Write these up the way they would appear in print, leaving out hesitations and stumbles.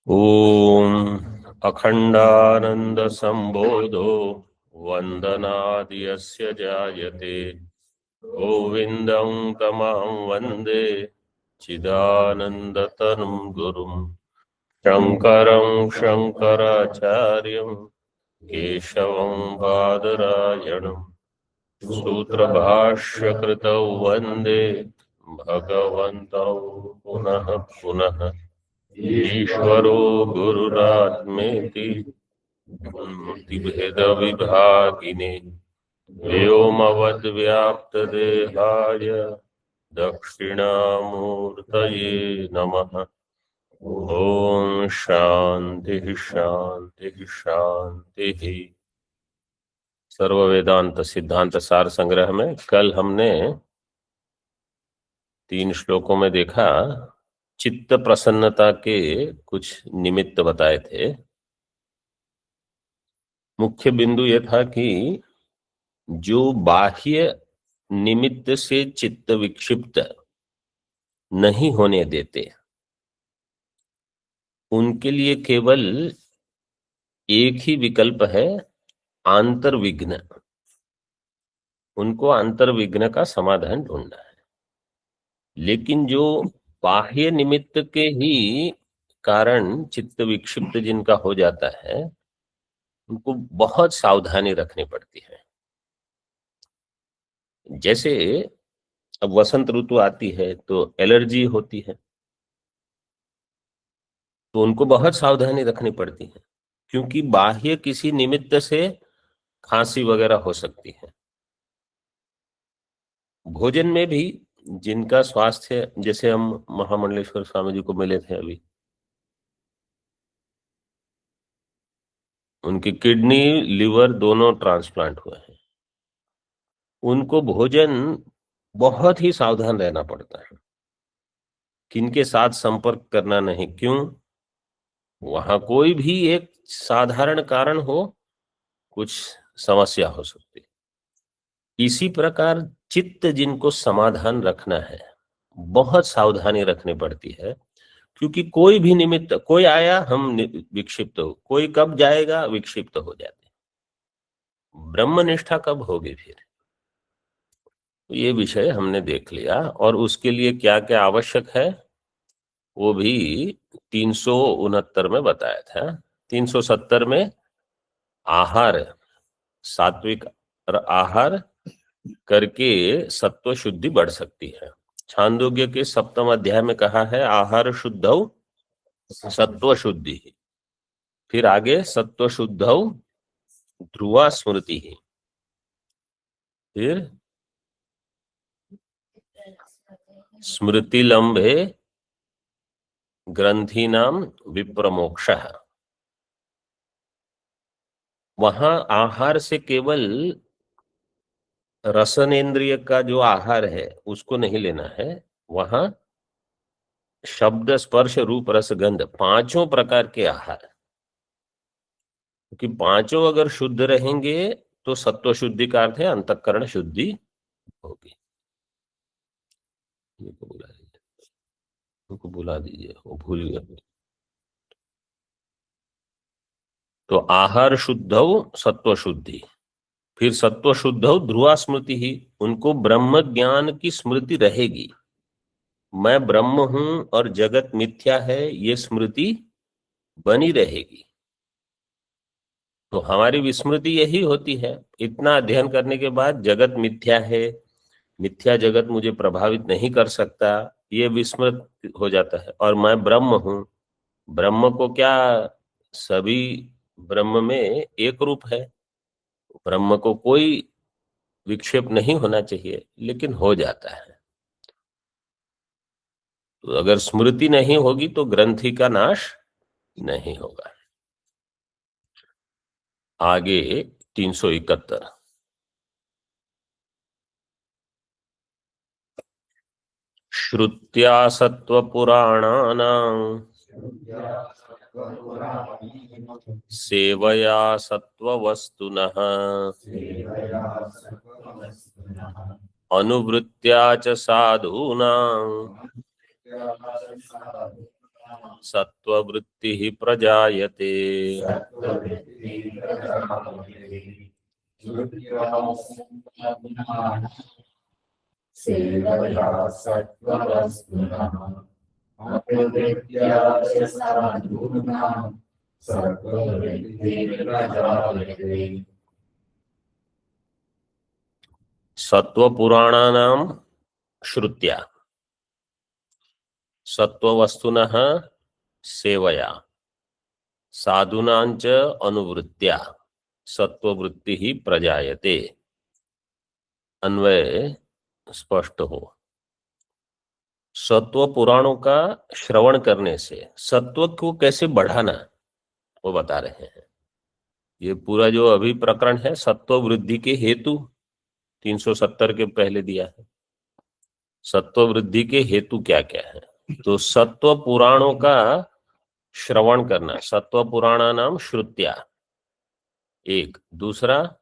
ओम अखंडानंद संबोधो वंदनादि यस्य जायते गोविंदं तमहं वंदे चिदानंदतनुं गुरुं शंकरं शंकराचार्यं केशवं बादरायणं सूत्रभाष्यकृतौ वंदे भगवन्तौ पुनः पुनः ईश्वरो गुरुरात्मेति मूर्तिभेदविभागिने व्योमवद्व्याप्तदेहाय दक्षिणामूर्तये नमः। ओम शांति शांति शांति। सर्व वेदांत सिद्धांत सार संग्रह में कल हमने 3 श्लोकों में देखा चित्त प्रसन्नता के कुछ निमित्त बताए थे। मुख्य बिंदु यह था कि जो बाह्य निमित्त से चित्त विक्षिप्त नहीं होने देते उनके लिए केवल एक ही विकल्प है, आंतर्विघ्न। उनको आंतर्विघ्न का समाधान ढूंढना है। लेकिन जो बाह्य निमित्त के ही कारण चित्त विक्षिप्त जिनका हो जाता है उनको बहुत सावधानी रखनी पड़ती है। जैसे अब वसंत ऋतु आती है तो एलर्जी होती है, तो उनको बहुत सावधानी रखनी पड़ती है, क्योंकि बाह्य किसी निमित्त से खांसी वगैरह हो सकती है। भोजन में भी जिनका स्वास्थ्य, जैसे हम महामंडलेश्वर स्वामी जी को मिले थे अभी, उनकी किडनी लिवर दोनों ट्रांसप्लांट हुए हैं। उनको भोजन बहुत ही सावधान रहना पड़ता है, किनके साथ संपर्क करना नहीं। क्यों? वहां कोई भी एक साधारण कारण हो, कुछ समस्या हो सकती है। इसी प्रकार चित्त जिनको समाधान रखना है, बहुत सावधानी रखनी पड़ती है, क्योंकि कोई भी निमित्त, कोई आया हम विक्षिप्त हो, कोई कब जाएगा विक्षिप्त हो जाते। ब्रह्मनिष्ठा कब होगी फिर? ये विषय हमने देख लिया। और उसके लिए क्या क्या आवश्यक है वो भी 369 में बताया था। 370 में आहार, सात्विक आहार करके सत्व शुद्धि बढ़ सकती है। छांदोग्य के 7वें अध्याय में कहा है आहार शुद्धौ सत्व शुद्धि। फिर आगे सत्व शुद्धौ ध्रुवा स्मृति। फिर स्मृति लंबे ग्रंथि नाम विप्रमोक्ष। वहां आहार से केवल रसनेन्द्रिय का जो आहार है उसको नहीं लेना है। वहां शब्द स्पर्श रूप रस गंध 5 प्रकार के आहार, क्योंकि 5 अगर शुद्ध रहेंगे तो सत्व शुद्धि का अर्थ है अंतःकरण शुद्धि होगी। बुला दीजिए, वो भूल गया। तो आहार शुद्धौ सत्व शुद्धि, फिर सत्व शुद्धौ ध्रुवा स्मृति ही। उनको ब्रह्म ज्ञान की स्मृति रहेगी, मैं ब्रह्म हूं और जगत मिथ्या है, ये स्मृति बनी रहेगी। तो हमारी विस्मृति यही होती है, इतना अध्ययन करने के बाद जगत मिथ्या है, मिथ्या जगत मुझे प्रभावित नहीं कर सकता, ये विस्मृत हो जाता है। और मैं ब्रह्म हूं, ब्रह्म को क्या, सभी ब्रह्म में एक रूप है, ब्रह्म को कोई विक्षेप नहीं होना चाहिए, लेकिन हो जाता है। तो अगर स्मृति नहीं होगी तो ग्रंथि का नाश नहीं होगा। आगे 371 श्रुत्या सत्वपुराणानां सेवया सत्ववस्तुनः अनुवृत्त्या च साधूनां सत्ववृत्ति प्रजायते। सेवया सत्त्ववस्तुनः अप्रवृत्त्या च साधूनां सत्त्ववृत्तिर्प्रजायते। सत्व पुराणानां श्रुत्या सत्ववस्तुनः सेवया साधूनांच अनुवृत्त्या सत्ववृत्ति प्रजायते। अन्वय स्पष्ट हो। सत्व पुराणों का श्रवण करने से सत्व को कैसे बढ़ाना वो बता रहे हैं। ये पूरा जो अभी प्रकरण है सत्व वृद्धि के हेतु 370 के पहले दिया है। सत्व वृद्धि के हेतु क्या क्या है, तो सत्व पुराणों का श्रवण करना, सत्व पुराणा नाम श्रुत्या एक। दूसरा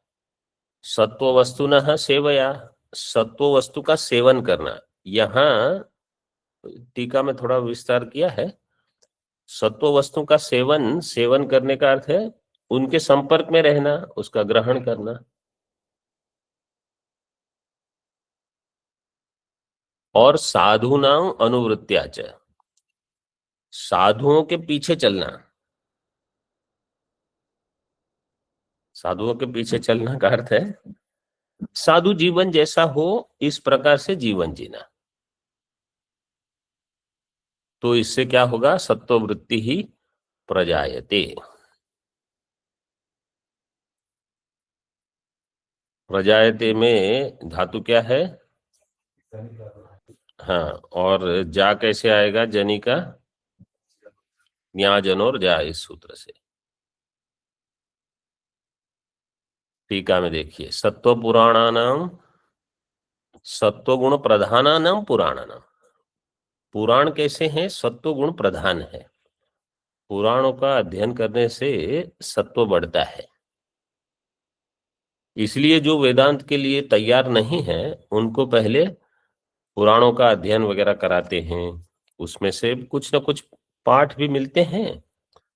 सत्व वस्तुनः सेवया, सत्व वस्तु का सेवन करना। यहाँ टीका में थोड़ा विस्तार किया है। सत्व वस्तु का सेवन, सेवन करने का अर्थ है उनके संपर्क में रहना, उसका ग्रहण करना। और साधु नाम अनुवृत्त्याच, साधुओं के पीछे चलना। साधुओं के पीछे चलना का अर्थ है साधु जीवन जैसा हो इस प्रकार से जीवन जीना। तो इससे क्या होगा, सत्ववृत्ति ही प्रजायते। प्रजायते में धातु क्या है, हाँ, और जा कैसे आएगा, जनी का न्या जन और जा, इस सूत्र से। टीका में देखिए, सत्व पुराणानाम, सत्व गुण प्रधानानाम पुराणानाम। पुराण कैसे हैं, सत्व गुण प्रधान है। पुराणों का अध्ययन करने से सत्व बढ़ता है। इसलिए जो वेदांत के लिए तैयार नहीं है उनको पहले पुराणों का अध्ययन वगैरह कराते हैं। उसमें से कुछ ना कुछ पाठ भी मिलते हैं,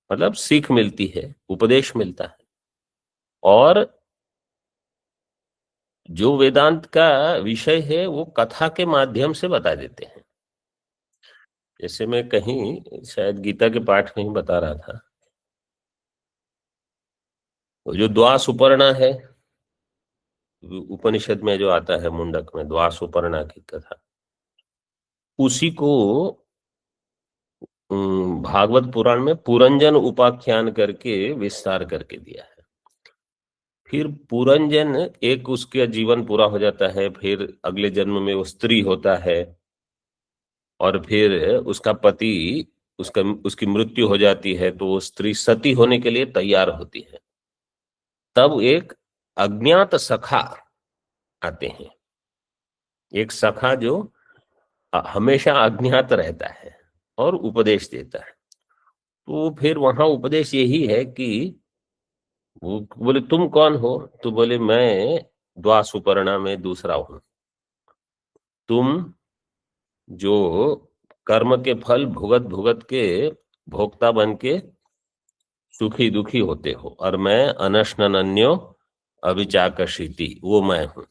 मतलब सीख मिलती है, उपदेश मिलता है। और जो वेदांत का विषय है वो कथा के माध्यम से बता देते हैं। जैसे मैं कहीं शायद गीता के पाठ में ही बता रहा था, वो जो द्वा सुपर्णा है उपनिषद में जो आता है, मुंडक में द्वा सुपर्णा की कथा, उसी को भागवत पुराण में पुरंजन उपाख्यान करके विस्तार करके दिया है। फिर पुरंजन एक, उसका जीवन पूरा हो जाता है, फिर अगले जन्म में वो स्त्री होता है, और फिर उसका पति, उसकी मृत्यु हो जाती है, तो वो स्त्री सती होने के लिए तैयार होती है। तब एक अज्ञात सखा आते हैं, एक सखा जो हमेशा अज्ञात रहता है और उपदेश देता है। तो फिर वहां उपदेश यही है कि वो बोले तुम कौन हो, तो बोले मैं द्वा सुपर्णा में दूसरा हूं। तुम जो कर्म के फल भुगत भुगत के भोक्ता बन के सुखी दुखी होते हो, और मैं अनशनन्यो अभिचाकशीति, वो मैं हूं।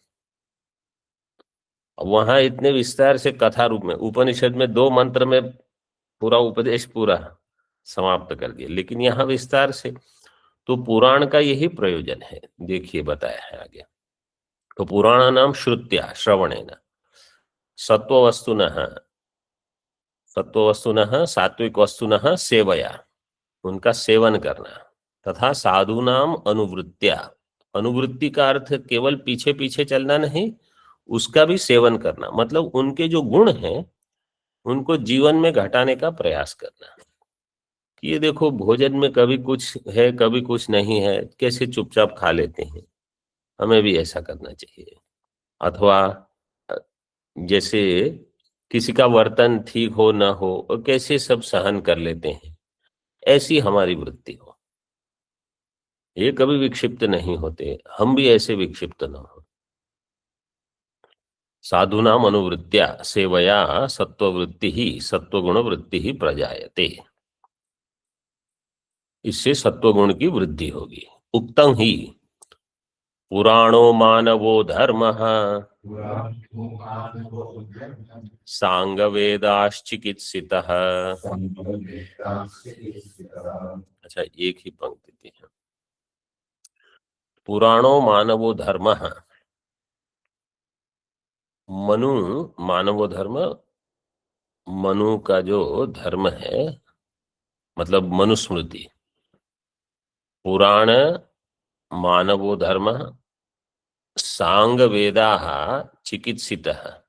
वहां इतने विस्तार से कथा रूप में उपनिषद में 2 मंत्र में पूरा उपदेश पूरा समाप्त कर दिया, लेकिन यहाँ विस्तार से। तो पुराण का यही प्रयोजन है। देखिए बताया है आगे, तो पुराण नाम श्रुत्या श्रवणेन सत्ववस्तुनः, सत्ववस्तुनः सात्विक वस्तुनः सेवया, उनका सेवन करना, तथा साधुनाम अनुवृत्त्या, अनुवृत्ति का अर्थ केवल पीछे पीछे चलना नहीं, उसका भी सेवन करना, मतलब उनके जो गुण हैं उनको जीवन में घटाने का प्रयास करना। कि ये देखो भोजन में कभी कुछ है कभी कुछ नहीं है, कैसे चुपचाप खा लेते हैं, हमें भी ऐसा करना चाहिए। अथवा जैसे किसी का वर्तन ठीक हो ना हो और कैसे सब सहन कर लेते हैं, ऐसी हमारी वृत्ति हो। ये कभी विक्षिप्त नहीं होते, हम भी ऐसे विक्षिप्त ना हो। साधुनाम अनुवृत्त्या सेवया सत्ववृत्ति ही सत्वगुण वृत्ति ही प्रजायते। इससे सत्वगुण की वृद्धि होगी। उक्तं ही पुराणो मानवो धर्मः सांगवेदाश्चिकित्सितः। अच्छा, एक ही पंक्ति थी। पुराणो मानवो धर्मः, मनु मानवो धर्म, मनु का जो धर्म है मतलब मनुस्मृति। पुराण मानवो धर्म सांग वेदा चिकित्सितः।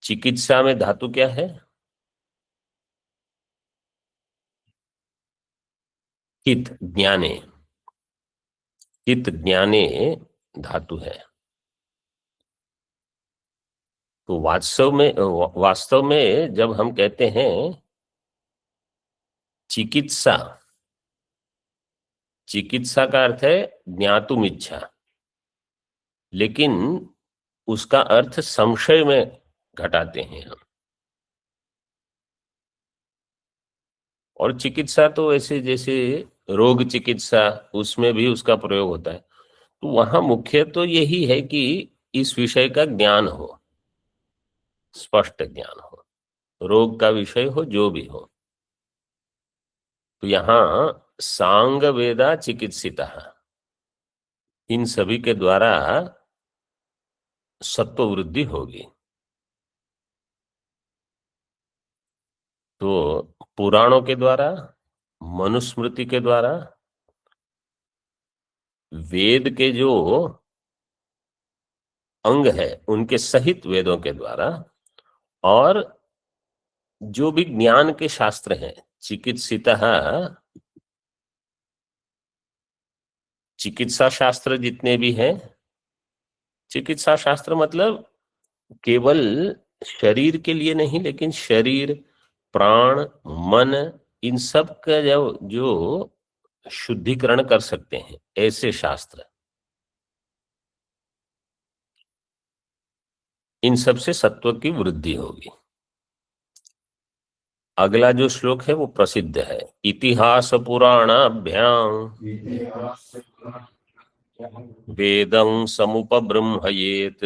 चिकित्सा में धातु क्या है? चित ज्ञाने, चित ज्ञाने धातु है। तो वास्तव में जब हम कहते हैं चिकित्सा, चिकित्सा का अर्थ है ज्ञातुम इच्छा, लेकिन उसका अर्थ संशय में घटाते हैं हम। और चिकित्सा तो ऐसे जैसे रोग चिकित्सा, उसमें भी उसका प्रयोग होता है। तो वहां मुख्य तो यही है कि इस विषय का ज्ञान हो, स्पष्ट ज्ञान हो, रोग का विषय हो जो भी हो। तो यहाँ सांग वेदा चिकित्सिता, इन सभी के द्वारा सत्व वृद्धि होगी। तो पुराणों के द्वारा, मनुस्मृति के द्वारा, वेद के जो अंग है उनके सहित वेदों के द्वारा, और जो भी ज्ञान के शास्त्र हैं, चिकित्सिता, चिकित्सा शास्त्र जितने भी हैं, चिकित्सा शास्त्र मतलब केवल शरीर के लिए नहीं, लेकिन शरीर, प्राण, मन, इन सब का जो शुद्धिकरण कर सकते हैं, ऐसे शास्त्र, इन सब से सत्व की वृद्धि होगी। अगला जो श्लोक है वो प्रसिद्ध है। इतिहास पुराणाभ्याम वेदं समुपब्रह्मयेत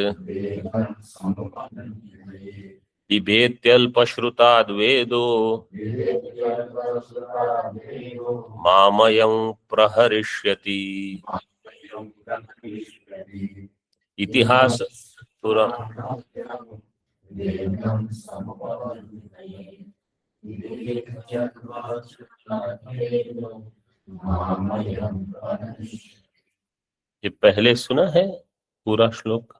बिभेत्यल्पश्रुताद् वेदो मामयं प्रहरिष्यति। इतिहास ये पहले सुना है पूरा श्लोक।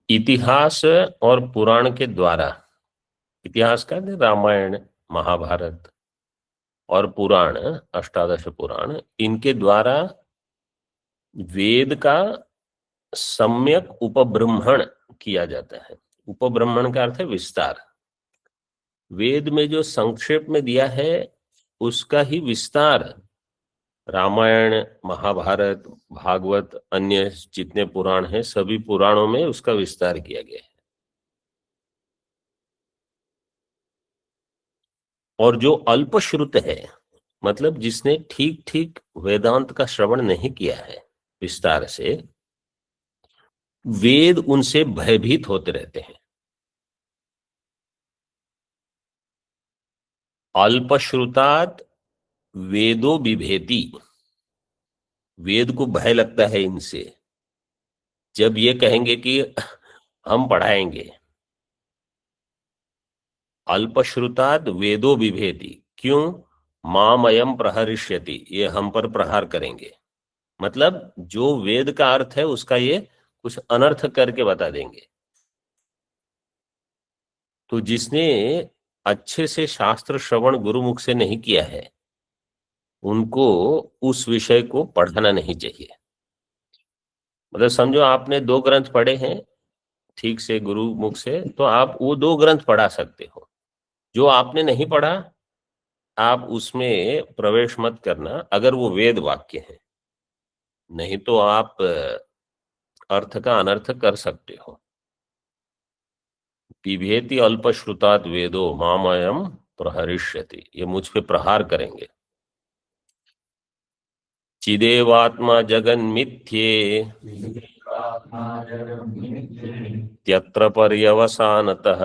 इतिहास और पुराण के द्वारा, इतिहास का रामायण महाभारत, और पुराण अष्टादश पुराण, इनके द्वारा वेद का सम्यक उपब्रह्मण किया जाता है। उपब्रह्मण का अर्थ है विस्तार। वेद में जो संक्षेप में दिया है उसका ही विस्तार रामायण, महाभारत, भागवत, अन्य जितने पुराण हैं सभी पुराणों में उसका विस्तार किया गया है। और जो अल्पश्रुत है, मतलब जिसने ठीक ठीक वेदांत का श्रवण नहीं किया है विस्तार से, वेद उनसे भयभीत होते रहते हैं। अल्पश्रुतात् वेदो बिभेति, वेद को भय लगता है इनसे। जब ये कहेंगे कि हम पढ़ाएंगे, अल्पश्रुतात् वेदो बिभेति, क्यों? मामयम प्रहरिष्यति, ये हम पर प्रहार करेंगे। मतलब जो वेद का अर्थ है उसका ये कुछ अनर्थ करके बता देंगे। तो जिसने अच्छे से शास्त्र श्रवण गुरुमुख से नहीं किया है, उनको उस विषय को पढ़ाना नहीं चाहिए। मतलब समझो आपने 2 ग्रंथ पढ़े हैं ठीक से गुरु मुख से, तो आप वो 2 ग्रंथ पढ़ा सकते हो। जो आपने नहीं पढ़ा आप उसमें प्रवेश मत करना, अगर वो वेद वाक्य है। नहीं तो आप अर्थ का अनर्थ कर सकते हो। पिबेति अल्पश्रुतात् वेदो मामयम प्रहरिष्यति, ये मुझ पे प्रहार करेंगे। चिदेवात्मा जगन्मिथ्ये आत्मा जगन्मिथ्ये त्यत्र पर्यवसानतः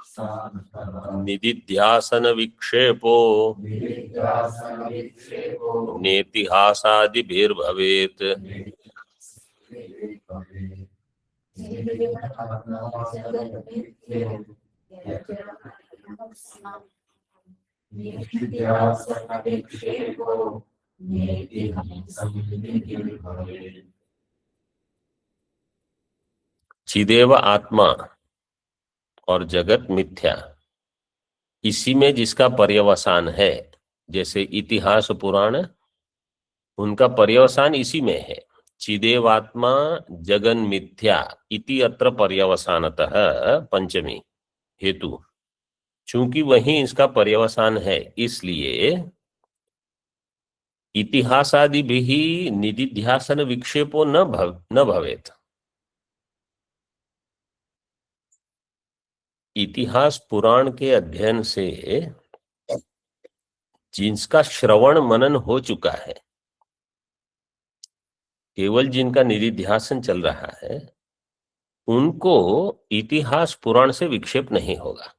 सान्तः निदिध्यासन विक्षेपो विद्यासनविक्षेपो नेतिहासादिभिर्भवेत्। विद्यासनविक्षेपो चिदेव आत्मा और जगत मिथ्या, इसी में जिसका पर्यवसान है, जैसे इतिहास पुराण, उनका पर्यवसान इसी में है। चिदेवात्मा जगन मिथ्या इति अत्र पर्यवसानतः पंचमी हेतु, चूंकि वही इसका पर्यवसान है इसलिए इतिहासादि भी निदिध्यासन विक्षेपो न भवेत। इतिहास पुराण के अध्ययन से जिसका श्रवण मनन हो चुका है, केवल जिनका निदिध्यासन चल रहा है, उनको इतिहास पुराण से विक्षेप नहीं होगा।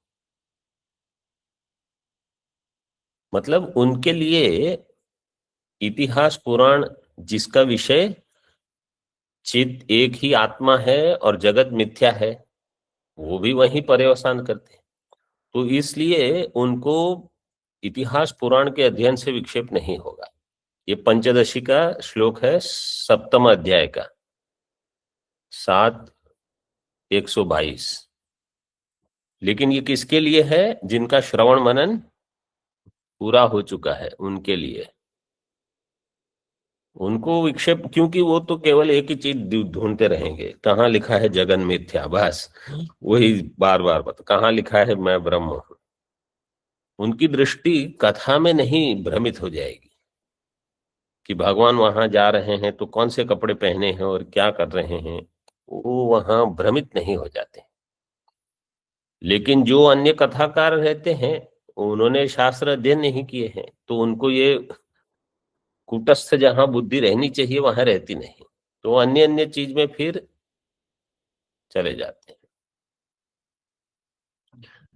मतलब उनके लिए इतिहास पुराण जिसका विषय चित एक ही आत्मा है और जगत मिथ्या है, वो भी वही पर्यवसान करते हैं। तो इसलिए उनको इतिहास पुराण के अध्ययन से विक्षेप नहीं होगा। ये पंचदशी का श्लोक है, 7वें अध्याय का 7:122। लेकिन ये किसके लिए है? जिनका श्रवण मनन पूरा हो चुका है, उनके लिए। उनको विक्षेप, क्योंकि वो तो केवल एक ही चीज ढूंढते रहेंगे, कहाँ लिखा है जगन मिथ्या, बस वही बार बार बता, कहाँ लिखा है मैं ब्रह्म हूं। उनकी दृष्टि कथा में नहीं भ्रमित हो जाएगी कि भगवान वहां जा रहे हैं तो कौन से कपड़े पहने हैं और क्या कर रहे हैं, वो वहां भ्रमित नहीं हो जाते। लेकिन जो अन्य कथाकार रहते हैं, उन्होंने शास्त्र अध्ययन नहीं किए हैं, तो उनको ये कूटस्थ जहां बुद्धि रहनी चाहिए वहां रहती नहीं, तो अन्य अन्य चीज में फिर चले जाते हैं।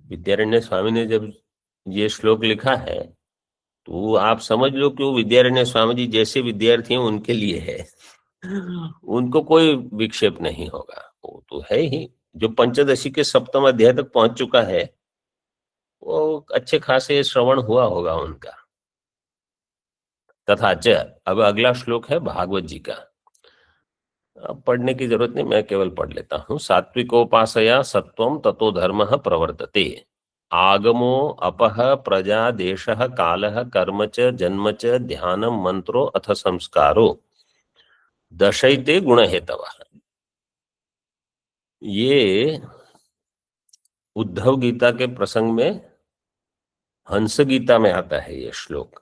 विद्यारण्य स्वामी ने जब ये श्लोक लिखा है, तो आप समझ लो कि वो विद्यारण्य स्वामी जी जैसे विद्यार्थी हैं उनके लिए है। उनको कोई विक्षेप नहीं होगा, वो तो है ही। जो पंचदशी के 7वें अध्याय तक पहुंच चुका है, वो अच्छे खासे श्रवण हुआ होगा उनका। तथा च, अब अगला श्लोक है भागवत जी का। अब पढ़ने की जरूरत नहीं, मैं केवल पढ़ लेता हूं। सात्विकोपासया सत्वम ततो धर्मः प्रवर्तते, आगमो अपह प्रजा देशः कालः कर्म च जन्म च ध्यानम मंत्रो अथ संस्कारो दशैते गुण हेतवः। ये उद्धव गीता के प्रसंग में हंस गीता में आता है ये श्लोक।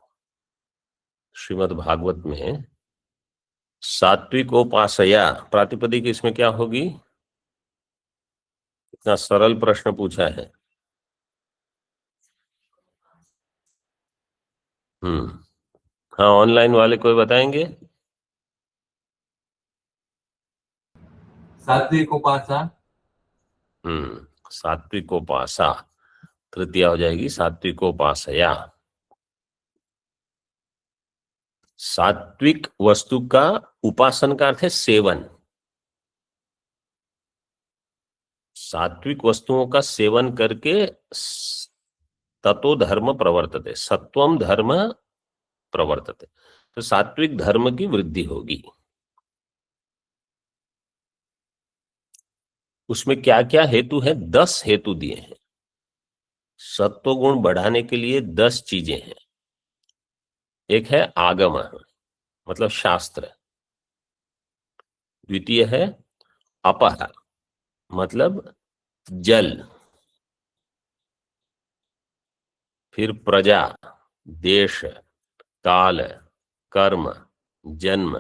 श्रीमद् भागवत में सात्विकोपासया, प्रातिपदिक इसमें क्या होगी? इतना सरल प्रश्न पूछा है। हाँ, ऑनलाइन वाले कोई बताएंगे? सात्विकोपासा। सात्विकोपासा, तृतीया हो जाएगी सात्विकोपासया। सात्विक वस्तु का उपासन का अर्थ है सेवन। सात्विक वस्तुओं का सेवन करके ततो धर्म प्रवर्तते, सत्वम धर्म प्रवर्तते, तो सात्विक धर्म की वृद्धि होगी। उसमें क्या क्या हेतु है? 10 हेतु दिए हैं। सत्व गुण बढ़ाने के लिए 10 चीजें हैं। एक है आगम, मतलब शास्त्र। द्वितीय है अपह, मतलब जल। फिर प्रजा, देश, काल, कर्म, जन्म,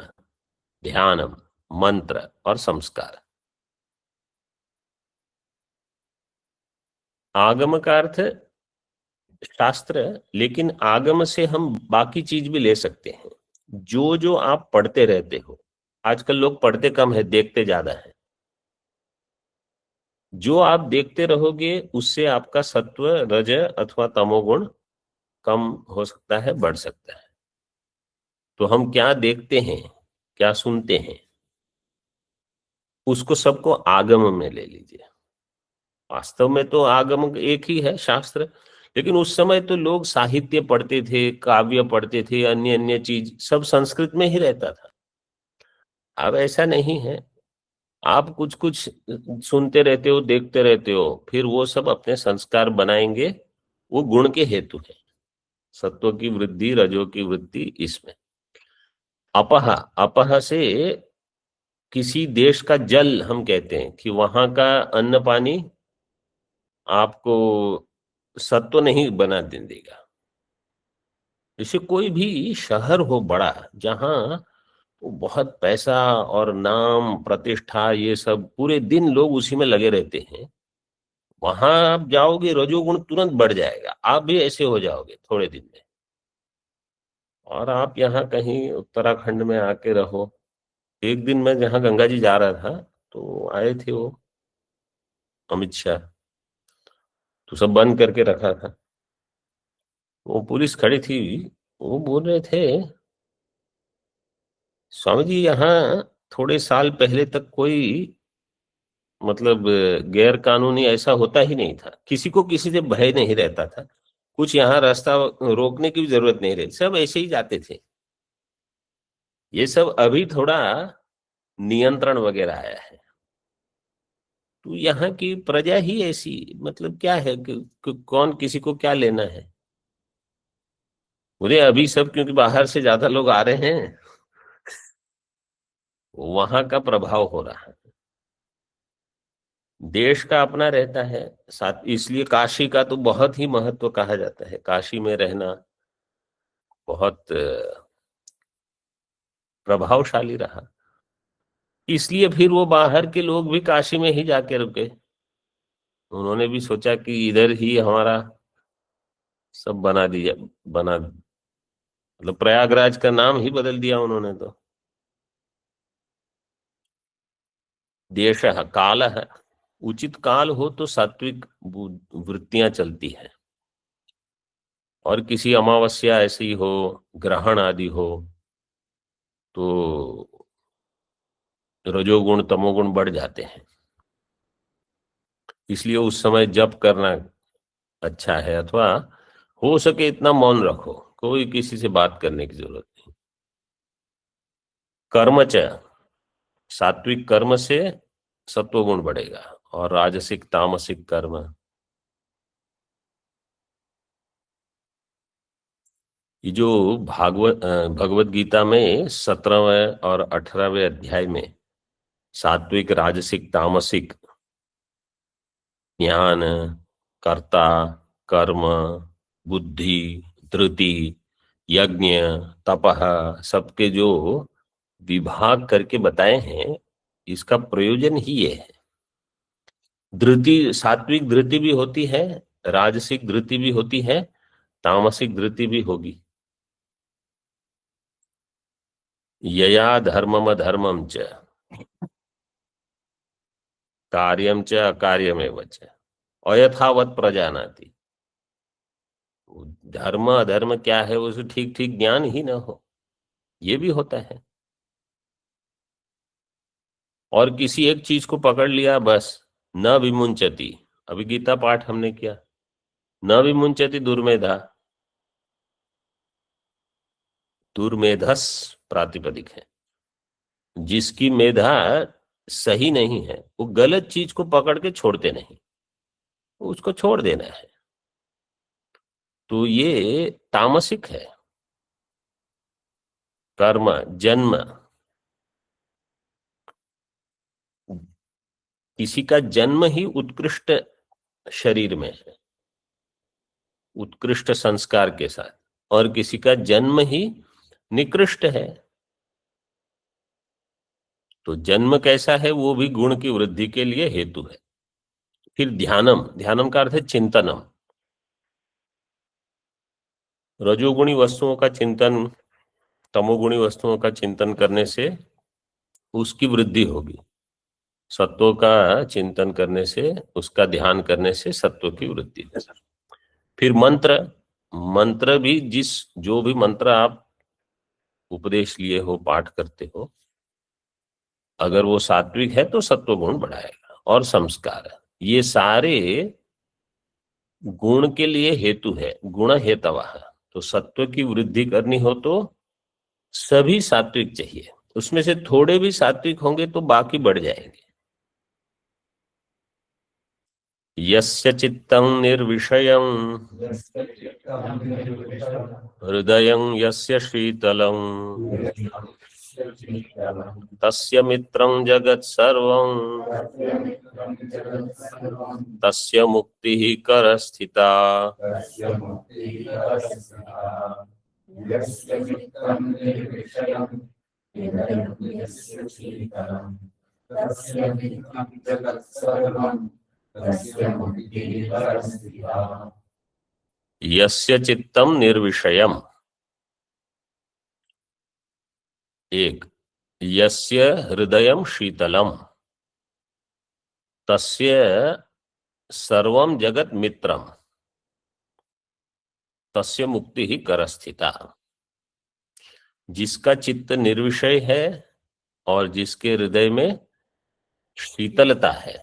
ध्यानम, मंत्र और संस्कार। आगम का अर्थ शास्त्र, लेकिन आगम से हम बाकी चीज भी ले सकते हैं। जो जो आप पढ़ते रहते हो, आजकल लोग पढ़ते कम है, देखते ज्यादा है। जो आप देखते रहोगे उससे आपका सत्व, रज अथवा तमोगुण कम हो सकता है, बढ़ सकता है। तो हम क्या देखते हैं, क्या सुनते हैं, उसको सबको आगम में ले लीजिए। वास्तव में तो आगम एक ही है, शास्त्र। लेकिन उस समय तो लोग साहित्य पढ़ते थे, काव्य पढ़ते थे, अन्य अन्य चीज सब संस्कृत में ही रहता था। अब ऐसा नहीं है। आप कुछ कुछ सुनते रहते हो, देखते रहते हो, फिर वो सब अपने संस्कार बनाएंगे। वो गुण के हेतु है। सत्व की वृद्धि, रजो की वृद्धि इसमें। अपह, अपह से किसी देश का जल हम कहते हैं कि वहां का अन्न पानी आपको सत्व नहीं बना दे देगा। जैसे कोई भी शहर हो बड़ा, जहां वो बहुत पैसा और नाम प्रतिष्ठा, ये सब पूरे दिन लोग उसी में लगे रहते हैं, वहां आप जाओगे रजोगुण तुरंत बढ़ जाएगा, आप भी ऐसे हो जाओगे थोड़े दिन में। और आप यहाँ कहीं उत्तराखंड में आके रहो। एक दिन मैं जहाँ गंगा जी जा रहा था, तो आए थे वो अमित शाह, तो सब बंद करके रखा था। वो पुलिस खड़ी थी, वो बोल रहे थे, स्वामी जी यहाँ थोड़े साल पहले तक कोई मतलब गैर कानूनी ऐसा होता ही नहीं था, किसी को किसी से भय नहीं रहता था, कुछ यहाँ रास्ता रोकने की भी जरूरत नहीं रहती, सब ऐसे ही जाते थे। ये सब अभी थोड़ा नियंत्रण वगैरह आया है। तो यहाँ की प्रजा ही ऐसी, मतलब क्या है कि कौन किसी को क्या लेना है। बोले अभी सब क्योंकि बाहर से ज्यादा लोग आ रहे हैं, वहां का प्रभाव हो रहा है। देश का अपना रहता है साथ, इसलिए काशी का तो बहुत ही महत्व कहा जाता है। काशी में रहना बहुत प्रभावशाली रहा। इसलिए फिर वो बाहर के लोग भी काशी में ही जाके रुके। उन्होंने भी सोचा कि इधर ही हमारा सब बना दिया, बना मतलब प्रयागराज का नाम ही बदल दिया उन्होंने तो। देश काल है, उचित काल हो तो सात्विक वृत्तियां चलती हैं। और किसी अमावस्या ऐसी हो, ग्रहण आदि हो, तो रजोगुण तमोगुण बढ़ जाते हैं। इसलिए उस समय जप करना अच्छा है, अथवा हो सके इतना मौन रखो, कोई किसी से बात करने की जरूरत नहीं। कर्मच, सात्विक कर्म से सत्वगुण बढ़ेगा, और राजसिक तामसिक कर्म। ये जो भगवत गीता में 17वें और 18वें अध्याय में सात्विक, राजसिक, तामसिक, ज्ञान, कर्ता, कर्म, बुद्धि, धृति, यज्ञ, तपह, सबके जो विभाग करके बताए हैं, इसका प्रयोजन ही ये है। धृति, सात्विक धृति भी होती है, राजसिक धृति भी होती है, तामसिक धृति भी होगी। यया धर्मम अधर्मम च कार्यम च अकार्यमेव च अयथावत प्रजानाति। धर्म अधर्म क्या है, उसे ठीक ठीक ज्ञान ही ना हो, ये भी होता है। और किसी एक चीज को पकड़ लिया बस, न विमुंचति। अभी गीता पाठ हमने किया, न विमुंचति दुर्मेधा, दुर्मेधस प्रातिपदिक है। जिसकी मेधा सही नहीं है, वो गलत चीज को पकड़ के छोड़ते नहीं, उसको छोड़ देना है। तो ये तामसिक है। कर्म, जन्म, किसी का जन्म ही उत्कृष्ट शरीर में है, उत्कृष्ट संस्कार के साथ, और किसी का जन्म ही निकृष्ट है, तो जन्म कैसा है वो भी गुण की वृद्धि के लिए हेतु है। फिर ध्यानम, ध्यानम का अर्थ है चिंतनम। रजोगुणी वस्तुओं का चिंतन, तमोगुणी वस्तुओं का चिंतन करने से उसकी वृद्धि होगी। सत्वों का चिंतन करने से, उसका ध्यान करने से सत्व की वृद्धि है। फिर मंत्र, मंत्र भी जो भी मंत्र आप उपदेश लिए हो, पाठ करते हो, अगर वो सात्विक है तो सत्व गुण बढ़ाएगा। और संस्कार, ये सारे गुण के लिए हेतु है, गुण हेतवः। तो सत्व की वृद्धि करनी हो तो सभी सात्विक चाहिए, उसमें से थोड़े भी सात्विक होंगे तो बाकी बढ़ जाएंगे। यस्य चित्तं निर्विषयं हृदयं यस्य शीतलं तस्य मित्रं जगत् सर्वं तस्य मुक्तिः करस्थिता। यस्य चित्तं निर्विषयम्, एक, यस्य हृदयं शीतलम, तस्य सर्वं जगत मित्रम, तस्य मुक्ति ही करस्थिता। जिसका चित्त निर्विषय है और जिसके हृदय में शीतलता है।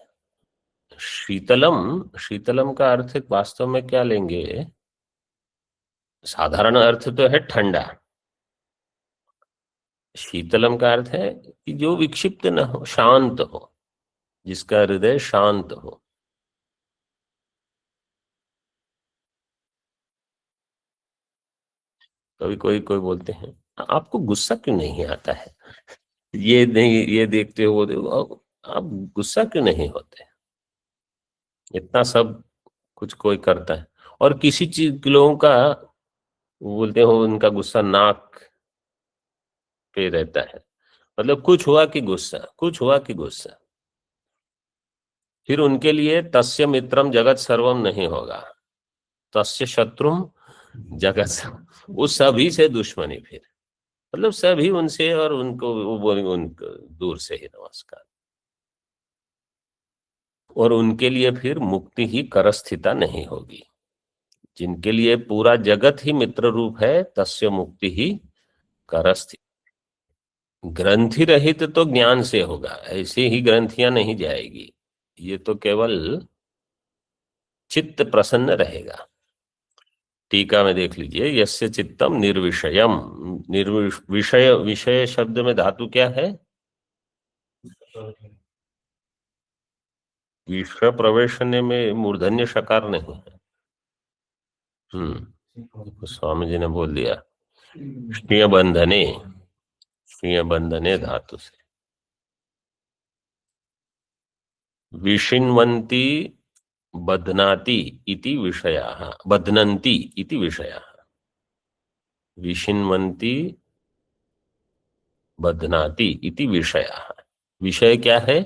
शीतलम, शीतलम का अर्थ वास्तव में क्या लेंगे? साधारण अर्थ तो है ठंडा। शीतलम का अर्थ है कि जो विक्षिप्त न हो, शांत हो, जिसका हृदय शांत हो। कभी कोई कोई बोलते हैं आपको गुस्सा क्यों नहीं आता है, ये नहीं, ये देखते हो वो देखो, आप गुस्सा क्यों नहीं होते? इतना सब कुछ कोई करता है। और किसी चीज के लोगों का वो बोलते हो उनका गुस्सा नाक पे रहता है, मतलब कुछ हुआ कि गुस्सा, कुछ हुआ कि गुस्सा। फिर उनके लिए तस्य मित्रम जगत सर्वम नहीं होगा, तस्य शत्रुम जगत सर्वम, वो सभी से दुश्मनी। फिर मतलब सभी उनसे, और उनको वो बोलेंगे उनको दूर से ही नमस्कार। और उनके लिए फिर मुक्ति ही करस्थिता नहीं होगी। जिनके लिए पूरा जगत ही मित्र रूप है, तस्य मुक्ति ही करस्थित। ग्रंथि रहित तो ज्ञान से होगा, ऐसे ही ग्रंथियां नहीं जाएगी। ये तो केवल चित्त प्रसन्न रहेगा। टीका में देख लीजिए, यस्य चित्तम निर्विषयम, निर्विषय, विषय शब्द में धातु क्या है? विषय प्रवेशने में मूर्धन्य शकार नहीं है। स्वामी जी ने बोल दिया श्रेय बंधने, श्रेय बंधने धातु से। विशिन्वन्ति बध्नाति इति विषयाः, बध्नन्ति इति विषयाः। विशिन्वन्ति बध्नाति इति विषयाः। विषय क्या है?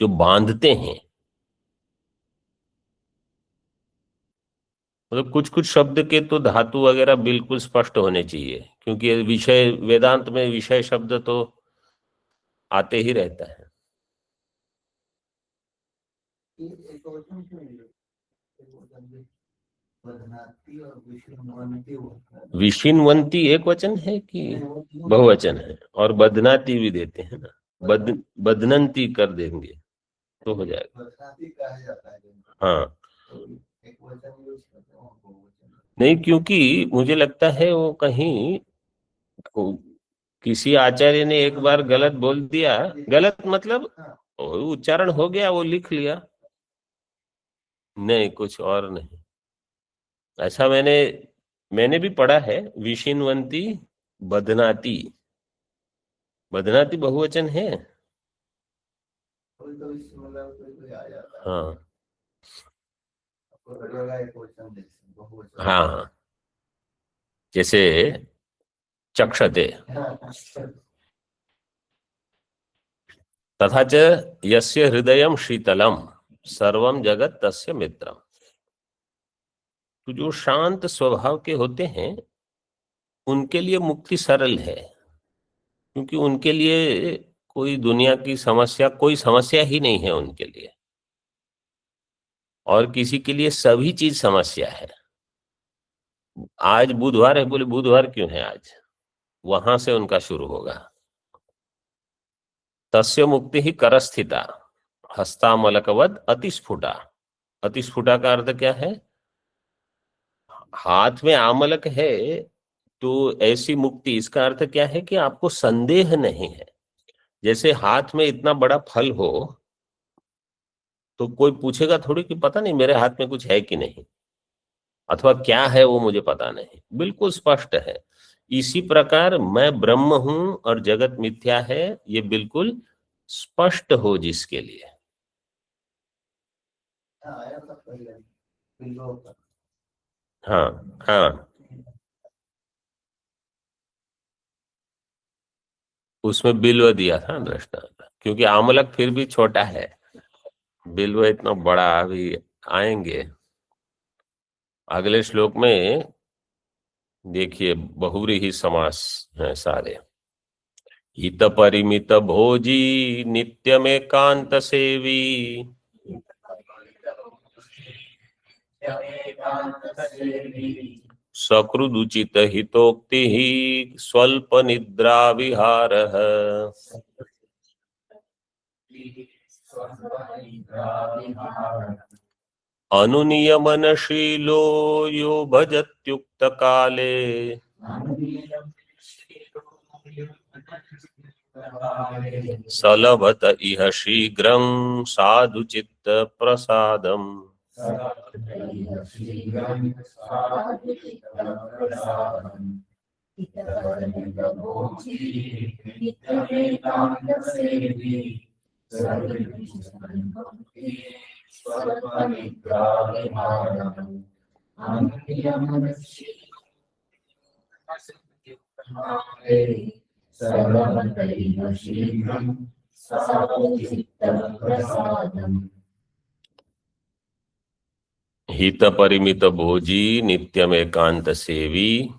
जो बांधते हैं। मतलब कुछ कुछ शब्द के तो धातु वगैरह बिल्कुल स्पष्ट होने चाहिए, क्योंकि विषय, वेदांत में विषय शब्द तो आते ही रहता है। विशिन्वन्ति एक वचन है कि बहुवचन है? और बदनाती भी देते हैं ना, बदनंती कर देंगे तो हो जाएगा। हाँ, नहीं, क्योंकि मुझे लगता है वो कहीं किसी आचार्य ने एक बार गलत बोल दिया, गलत मतलब उच्चारण हो गया, वो लिख लिया, नहीं कुछ और नहीं। ऐसा मैंने मैंने भी पढ़ा है, विशिन्वन्ति बदनाती, बदनाती बहुवचन है। हाँ हाँ, जैसे चक्षते, तथा च यस्य हृदयम शीतलम सर्वम जगत तस्य मित्रम। तो जो शांत स्वभाव के होते हैं उनके लिए मुक्ति सरल है, क्योंकि उनके लिए कोई दुनिया की समस्या, कोई समस्या ही नहीं है उनके लिए। और किसी के लिए सभी चीज समस्या है। आज बुधवार है, बोले बुधवार क्यों है आज, वहां से उनका शुरू होगा। तस्य मुक्ति ही करस्थिता हस्तामलकवद अतिस्फुटा। अतिस्फुटा का अर्थ क्या है? हाथ में आमलक है तो ऐसी मुक्ति, इसका अर्थ क्या है कि आपको संदेह नहीं है। जैसे हाथ में इतना बड़ा फल हो तो कोई पूछेगा थोड़ी कि पता नहीं मेरे हाथ में कुछ है कि नहीं, अथवा क्या है वो मुझे पता नहीं, बिल्कुल स्पष्ट है। इसी प्रकार मैं ब्रह्म हूं और जगत मिथ्या है, ये बिल्कुल स्पष्ट हो जिसके लिए। हाँ हाँ, उसमें बिल्व दिया था दृष्टांत, क्योंकि आमलक फिर भी छोटा है, बिल्व इतना बड़ा। अभी आएंगे अगले श्लोक में, देखिए बहुव्रीहि समास है सारे। हित परिमित भोजी नित्यमेकांत सेवी सकृदुचित हितोक्ति स्वल्प निद्रा विहार। अनुनियमनशीलो यो भजत्युक्त काले सलभत इह शीघ्रं साधु चित्त प्रसादम। हित परिमित भोजी नित्यम एकांत सेवी।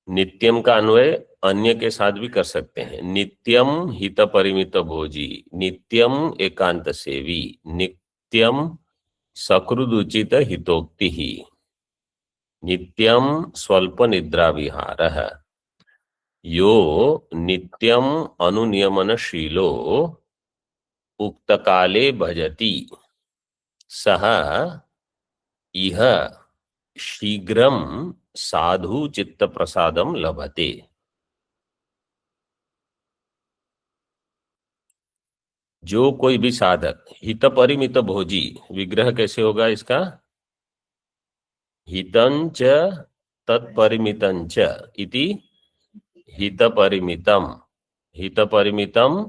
नित्यम का अन्वय अन्य के साथ भी कर सकते हैं। नित्यम हित परिमित भोजी, नित्यम एकांत सेवी, नित्यम सकृदुचित हितोक्ति ही, नित्यम स्वल्प निद्रा विहार। यो नित्यम अनुनियमनशीलो उक्त काले भजति सह इह शीघ्रम साधु चित्त प्रसादम लभते। जो कोई भी साधक हित परिमित भोजी, विग्रह कैसे होगा इसका? हितंच तत्परिमितंच इति हित परिमितम, हित परिमितम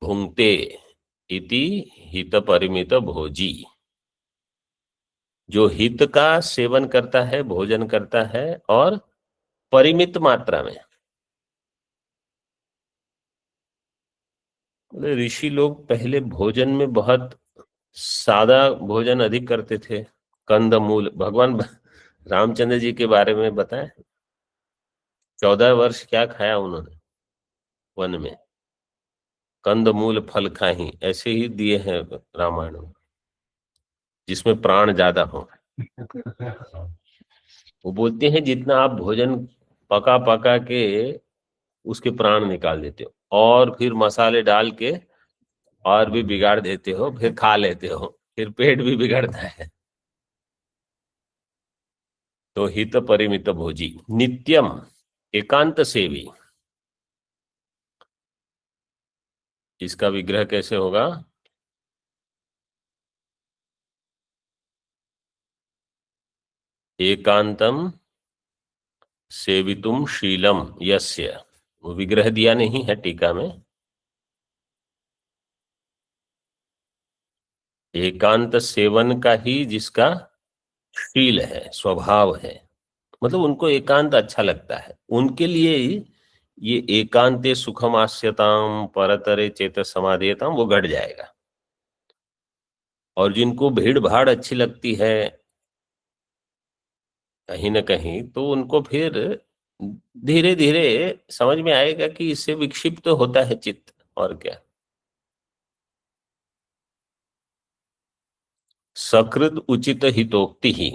भुंक्ते इति हित परिमित भोजी। जो हित का सेवन करता है, भोजन करता है और परिमित मात्रा में। ऋषि लोग पहले भोजन में बहुत सादा भोजन अधिक करते थे। कंद मूल, भगवान रामचंद्र जी के बारे में बताएं, 14 वर्ष क्या खाया उन्होंने वन में? कंद मूल फल खाही, ऐसे ही दिए हैं रामायण में, जिसमें प्राण ज्यादा हो। वो बोलते हैं जितना आप भोजन पका पका के उसके प्राण निकाल देते हो और फिर मसाले डाल के और भी बिगाड़ देते हो, फिर खा लेते हो, फिर पेट भी बिगड़ता है। तो हित परिमित भोजी, नित्यम एकांत सेवी, इसका विग्रह कैसे होगा? एकांतम सेवितुम शीलम यस्य, वो विग्रह दिया नहीं है टीका में। एकांत सेवन का ही जिसका शील है, स्वभाव है, मतलब उनको एकांत अच्छा लगता है, उनके लिए ये एकांते सुखम आस्यताम परतरे चेत समाधेयताम वो घट जाएगा। और जिनको भीड़ भाड़ अच्छी लगती है कहीं ना कहीं, तो उनको फिर धीरे धीरे समझ में आएगा कि इससे विक्षिप्त तो होता है चित्त, और क्या। सकृद उचित हितोक्ति ही,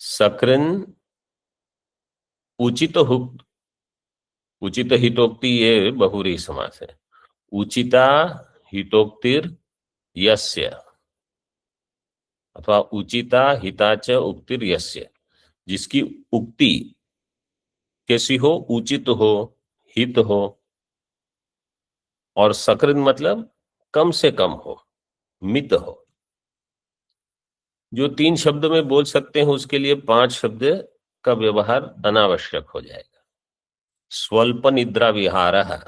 सकृन उचित हुक, उचित हितोक्ति ये बहुरी समास है। उचिता हितोक्तिर यस्य, अथवा उचिता हिताच उक्तिर यस्य, जिसकी उक्ति कैसी हो, उचित हो, हित हो, और सकृत मतलब कम से कम हो, मित हो। जो 3 शब्द में बोल सकते हैं उसके लिए 5 शब्द का व्यवहार अनावश्यक हो जाएगा। स्वल्प निद्रा विहारः,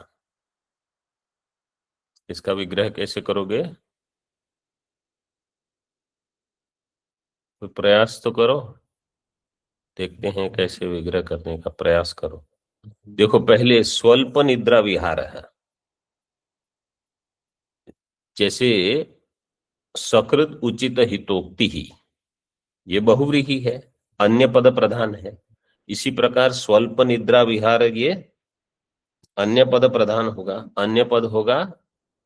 इसका विग्रह कैसे करोगे? कोई प्रयास तो करो, देखते हैं कैसे विग्रह करने का प्रयास करो। देखो, पहले स्वल्प निद्रा विहारः, जैसे सकृत उचित हितोक्ति ही, ये बहुव्रीहि है, अन्य पद प्रधान है। इसी प्रकार स्वल्प निद्रा विहार, ये अन्य पद प्रधान होगा। अन्य पद होगा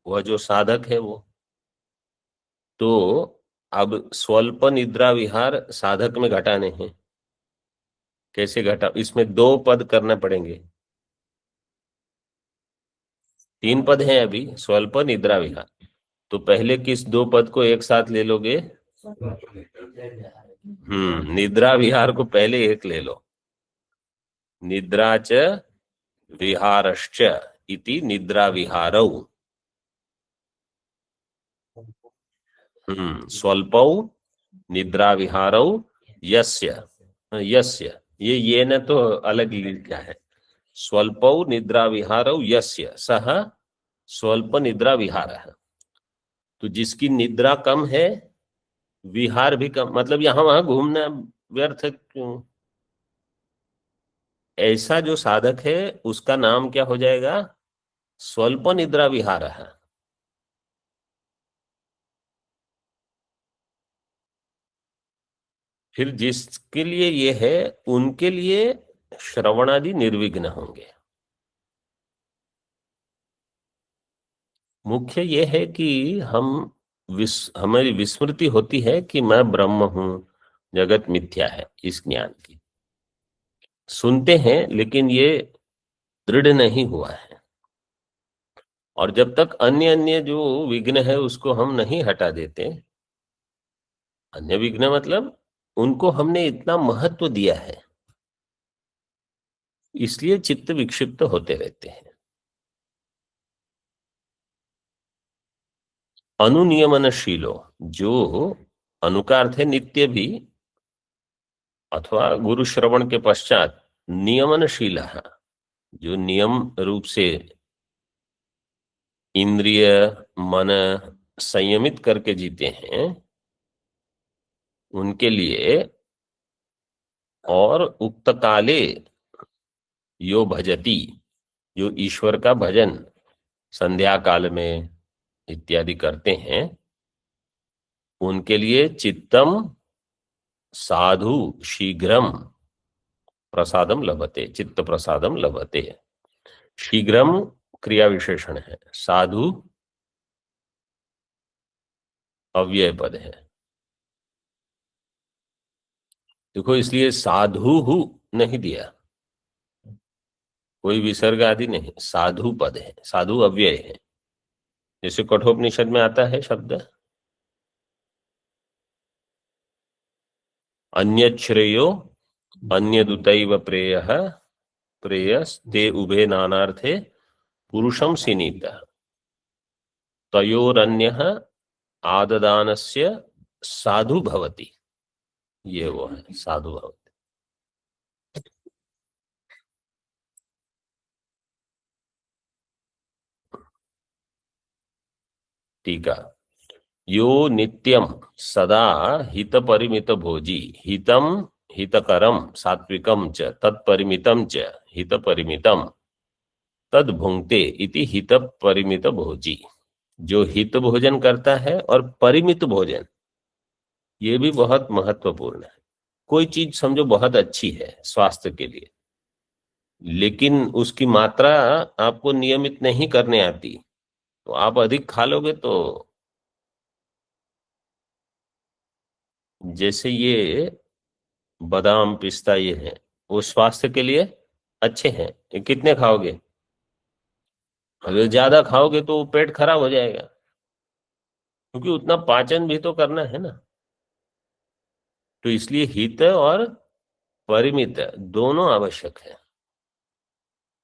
वह जो साधक है वो। तो अब स्वल्प निद्रा विहार साधक में घटाने हैं। कैसे घटा? इसमें 2 पद करने पड़ेंगे। 3 पद हैं अभी, स्वल्प निद्रा विहार। तो पहले किस 2 पद को एक साथ ले लोगे? निद्रा विहार को पहले एक ले लो। निद्रा च विहारश्च इति निद्रा विहारौ। स्वल्पौ निद्रा विहारौ यस्य, यस्य ये न तो अलग लिखा है। स्वल्पौ निद्रा विहारौ यस्य सह स्वल्प निद्रा विहारः। तो जिसकी निद्रा कम है, विहार भी कम, मतलब यहां वहां घूमना व्यर्थ क्यों? ऐसा जो साधक है उसका नाम क्या हो जाएगा? स्वल्प निद्रा विहारः। फिर जिसके लिए ये है उनके लिए श्रवणादि निर्विघ्न होंगे। मुख्य ये है कि हमारी विस्मृति होती है कि मैं ब्रह्म हूं, जगत मिथ्या है, इस ज्ञान की सुनते हैं, लेकिन ये दृढ़ नहीं हुआ है। और जब तक अन्य अन्य जो विघ्न है उसको हम नहीं हटा देते, अन्य विघ्न मतलब उनको हमने इतना महत्व दिया है, इसलिए चित्त विक्षिप्त होते रहते हैं। अनुनियमनशीलो, जो अनुकार थे नित्य भी, अथवा गुरु श्रवण के पश्चात नियमनशील, जो नियम रूप से इंद्रिय मन संयमित करके जीते हैं, उनके लिए, और उक्त काले यो भजती, जो ईश्वर का भजन संध्या काल में इत्यादि करते हैं, उनके लिए चित्तम साधु शीघ्रम प्रसादम लभते, चित्त प्रसादम लभते। शीघ्रम क्रिया विशेषण है, साधु अव्यय पद है। देखो, इसलिए साधु नहीं दिया, कोई विसर्ग आदि नहीं, साधु पद है, साधु अव्यय है। जैसे कठोपनिषद में आता है शब्द अन्य श्रेयो अन्य दुतैव प्रेयः प्रेयस्ते उभे नानार्थे पुरुषम सिनीत तयोरन्यः आददानस्य साधु भवति। ये वो है साधु भवति। टीका, यो नित्यम सदा हित परिमित भोजी, हितम हितकरम सात्विकम च तत्परिमितम च हित परिमितम तद भुंक्ते इति हित परिमित भोजी। जो हित भोजन करता है और परिमित भोजन, ये भी बहुत महत्वपूर्ण है। कोई चीज समझो बहुत अच्छी है स्वास्थ्य के लिए, लेकिन उसकी मात्रा आपको नियमित नहीं करने आती, तो आप अधिक खा लोगे तो, जैसे ये बादाम पिस्ता ये है, वो स्वास्थ्य के लिए अच्छे हैं, ये कितने खाओगे? अगर ज्यादा खाओगे तो पेट खराब हो जाएगा, क्योंकि उतना पाचन भी तो करना है ना। तो इसलिए हित और परिमित दोनों आवश्यक है।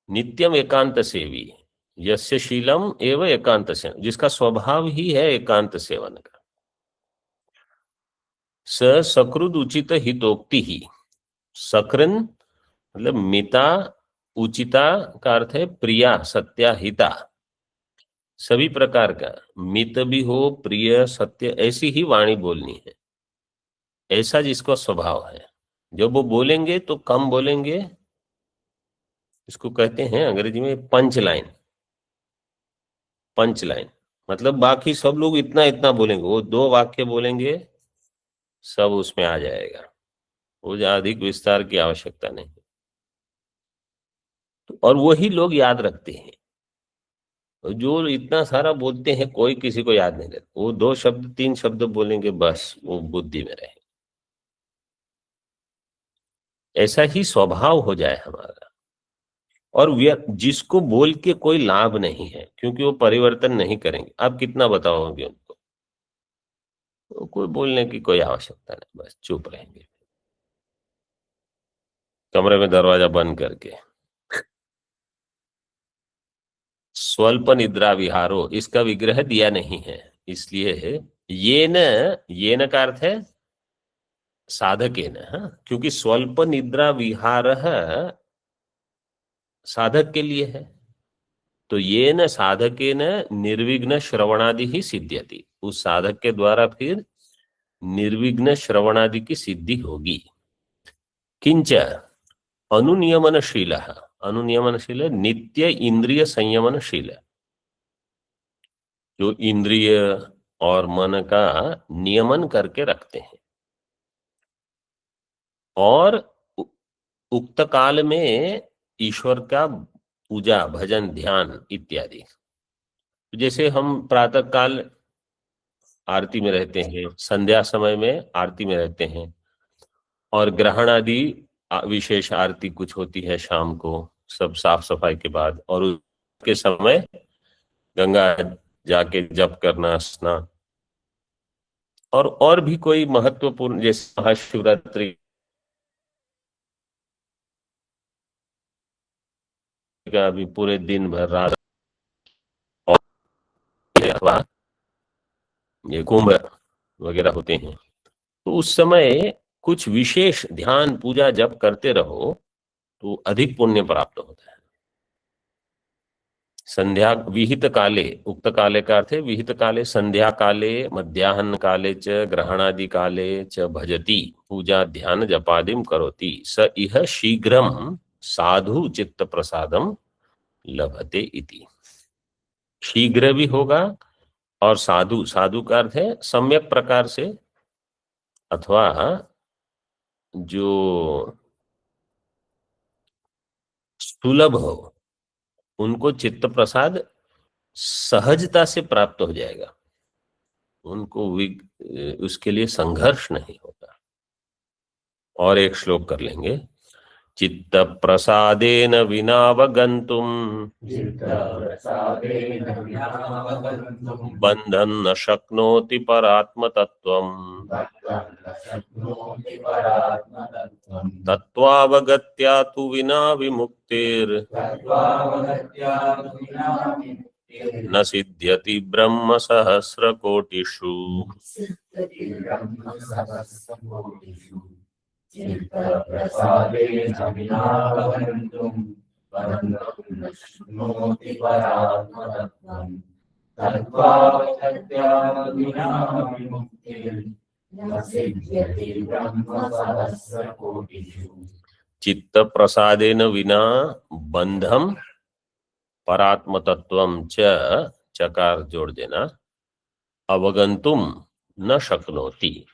नित्यम एकांत सेवी यस्य शीलम एवं एकांत सेवन, जिसका स्वभाव ही है एकांत सेवन का। स सकृद उचित हितोक्ति ही, सकृन मतलब मिता, उचिता का अर्थ है प्रिया, सत्या, हिता, सभी प्रकार का मित भी हो, प्रिय, सत्य, ऐसी ही वाणी बोलनी है। ऐसा जिसको स्वभाव है, जब वो बोलेंगे तो कम बोलेंगे, इसको कहते हैं अंग्रेजी में पंच लाइन। पंच लाइन मतलब बाकी सब लोग इतना इतना बोलेंगे, वो 2 वाक्य बोलेंगे, सब उसमें आ जाएगा, वो अधिक विस्तार की आवश्यकता नहीं। और वही लोग याद रखते हैं। जो इतना सारा बोलते हैं कोई किसी को याद नहीं रहता, वो 2 शब्द 3 शब्द बोलेंगे, बस वो बुद्धि में रहे। ऐसा ही स्वभाव हो जाए हमारा। और जिसको बोल के कोई लाभ नहीं है, क्योंकि वो परिवर्तन नहीं करेंगे, आप कितना बताओगे उनको, तो कोई बोलने की कोई आवश्यकता नहीं, बस चुप रहेंगे कमरे में दरवाजा बंद करके। स्वल्प निद्रा विहारो, इसका विग्रह दिया नहीं है, इसलिए ये न का अर्थ है साधकेन, क्योंकि स्वल्प निद्रा विहार साधक के लिए है। तो ये न साधकेन निर्विघ्न श्रवणादि ही सिद्ध्यति, उस साधक के द्वारा फिर निर्विघ्न श्रवणादि की सिद्धि होगी। किंच अनुनियमनशील, अनुनियमनशील नित्य इंद्रिय संयमनशील, जो इंद्रिय और मन का नियमन करके रखते हैं, और उक्त काल में ईश्वर का पूजा, भजन, ध्यान इत्यादि। जैसे हम प्रातः काल आरती में रहते हैं, संध्या समय में आरती में रहते हैं, और ग्रहण आदि विशेष आरती कुछ होती है शाम को, सब साफ सफाई के बाद, और उसके समय गंगा जाके जप करना, स्नान, और भी कोई महत्वपूर्ण, जैसे महाशिवरात्रि का भी पूरे दिन भर रात, और ये कुंभ वगैरह होते हैं, तो उस समय कुछ विशेष ध्यान पूजा जप करते रहो तो अधिक पुण्य प्राप्त होता है। संध्या विहित काले, उक्त काले का अर्थ है विहित काले, संध्या काले, मध्याह्न काले च ग्रहणादि काले च भजति पूजा ध्यान जपादिम करोति स इह शीघ्रम साधु चित्त प्रसादम लभते इति। शीघ्र भी होगा, और साधु, साधु का अर्थ है सम्यक प्रकार से, अथवा जो सुलभ हो, उनको चित्त प्रसाद सहजता से प्राप्त हो जाएगा, उनको उसके लिए संघर्ष नहीं होगा। और एक श्लोक कर लेंगे। चित्त प्रसादेन विनावगंतुम बंधन न शक्नोति परात्मतत्त्वम् तत्त्वावगत्या तु विना विमुक्तिर् न सिद्ध्यति ब्रह्म सहस्रकोटिषु। न सिद्ध्यति ब्रह्मसहस्रकोटिषु चित्त प्रसादेन विना बंधम परात्म तत्वम च, चकार जोड़ देना, अवगंतुम न शक्नोति।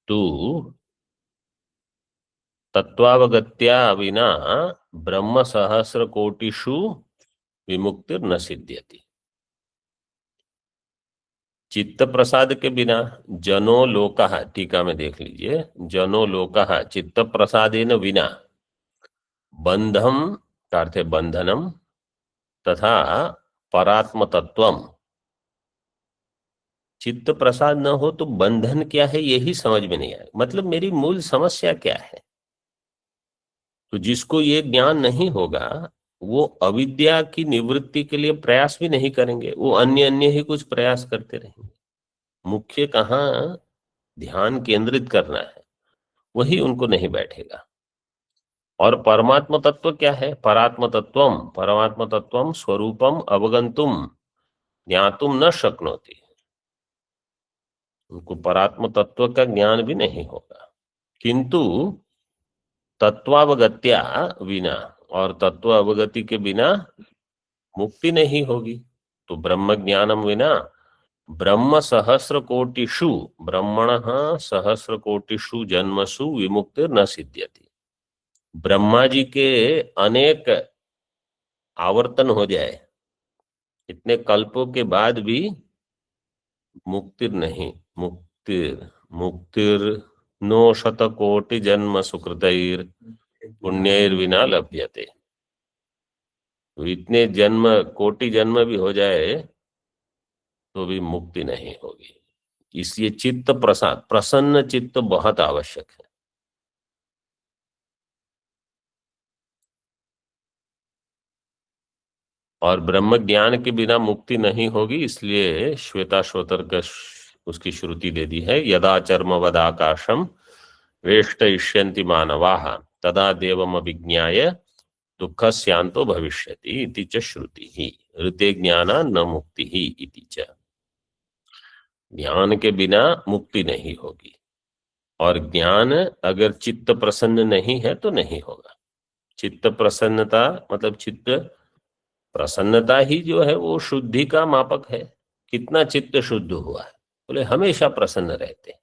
तू तत्वावगत्या विना ब्रह्म सहस्र कोटिषु विमुक्तिर न सिद्ध्यति। चित्त प्रसाद के बिना जनो लोकः, टीका में देख लीजिए, जनो लोकः चित्त प्रसादेन विना, बंधम का अर्थ है बंधनम, तथा परात्म तत्वम। चित्त प्रसाद न हो तो बंधन क्या है यही समझ में नहीं आए, मतलब मेरी मूल समस्या क्या है। तो जिसको ये ज्ञान नहीं होगा वो अविद्या की निवृत्ति के लिए प्रयास भी नहीं करेंगे, वो अन्य अन्य ही कुछ प्रयास करते रहेंगे। मुख्य कहाँ ध्यान केंद्रित करना है वही उनको नहीं बैठेगा। और परमात्म तत्व क्या है? परात्म तत्वम, परमात्म तत्वम स्वरूपम अवगंतुम ज्ञातुम न शक्नोति। उनको परात्म तत्व का ज्ञान भी नहीं होगा। किंतु तत्वावगत्या विना, और तत्व अवगति के बिना मुक्ति नहीं होगी। तो ब्रह्म ज्ञानम विना ब्रह्म सहस्र कोटिषु, ब्रह्मणः सहस्र कोटिषु जन्मसु विमुक्तिर न सिद्ध्यति। ब्रह्मा जी के अनेक आवर्तन हो जाए, इतने कल्पों के बाद भी मुक्तिर नहीं, मुक्तिर मुक्तिर नो शतकोटि जन्म सुकृतैर पुण्यैर विना लभ्यते। तो इतने जन्म, कोटि जन्म भी हो जाए तो भी मुक्ति नहीं होगी। इसलिए चित्त प्रसाद, प्रसन्न चित्त बहुत आवश्यक है। और ब्रह्म ज्ञान के बिना मुक्ति नहीं होगी, इसलिए श्वेताश्वतर का उसकी श्रुति दे दी है, यदा चर्मवद आकाशम वेष्टयिष्यन्ति मानवाः तदा देवम अभिज्ञाय दुःखस्यान्तो भविष्यति इति च श्रुतिः ऋते ज्ञाना न मुक्तिः इति च। ज्ञान के बिना मुक्ति नहीं होगी, और ज्ञान अगर चित्त प्रसन्न नहीं है तो नहीं होगा। चित्त प्रसन्नता मतलब चित्त प्रसन्नता ही जो है वो शुद्धि का मापक है। कितना चित्त शुद्ध हुआ है? बोले हमेशा प्रसन्न रहते हैं।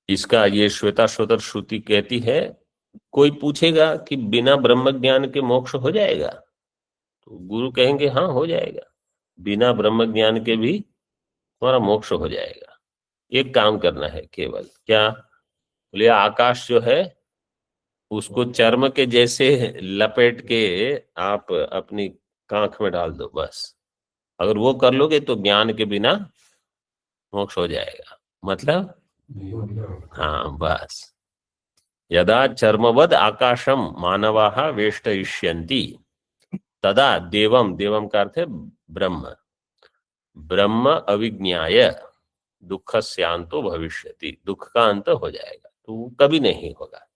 इसका ये श्वेताश्वतर श्रुति कहती है, कोई पूछेगा कि बिना ब्रह्म ज्ञान के मोक्ष हो जाएगा, तो गुरु कहेंगे हाँ हो जाएगा, बिना ब्रह्म ज्ञान के भी तुम्हारा मोक्ष हो जाएगा। एक काम करना है केवल, क्या? बोले आकाश जो है उसको चर्म के जैसे लपेट के आप अपनी कांख में डाल दो, बस। अगर वो कर लोगे तो ज्ञान के बिना मोक्ष हो जाएगा। मतलब हाँ बस, यदा चर्मवद आकाशम मानवाः वेष्टयिष्यन्ति तदा देवम, देवम का अर्थ है ब्रह्म, ब्रह्म अविज्ञाय दुःखस्यान्तो भविष्यति, दुख का अंत हो जाएगा। तो वो कभी नहीं होगा।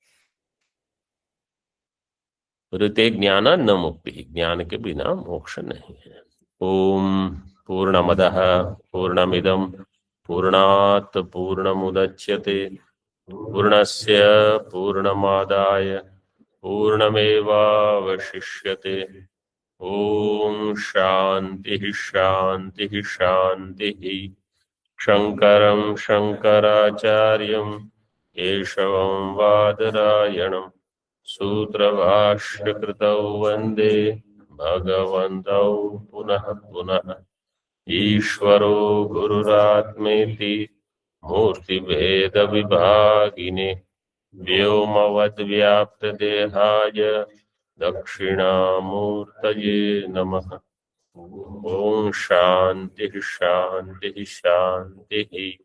ऋते ज्ञान न मुक्ति, ज्ञान के बिना मोक्ष नहीं है। ओम पूर्णमदः पूर्णमिदं पूर्णात् पूर्णमुदच्यते पूर्णस्य पूर्णमादाय पूर्णमेवावशिष्यते। ओम शांति शांति शांति। शंकरं शंकराचार्यं केशवं बादरायणं सूत्रभाष्यकृतौ वन्दे भगवन्तौ पुनः पुनः। ईश्वरो गुरुरात्मेति मूर्तिभेदविभागिने व्योमवद्व्याप्तदेहाय दक्षिणामूर्तये नमः। ओम शांति शांति शांति।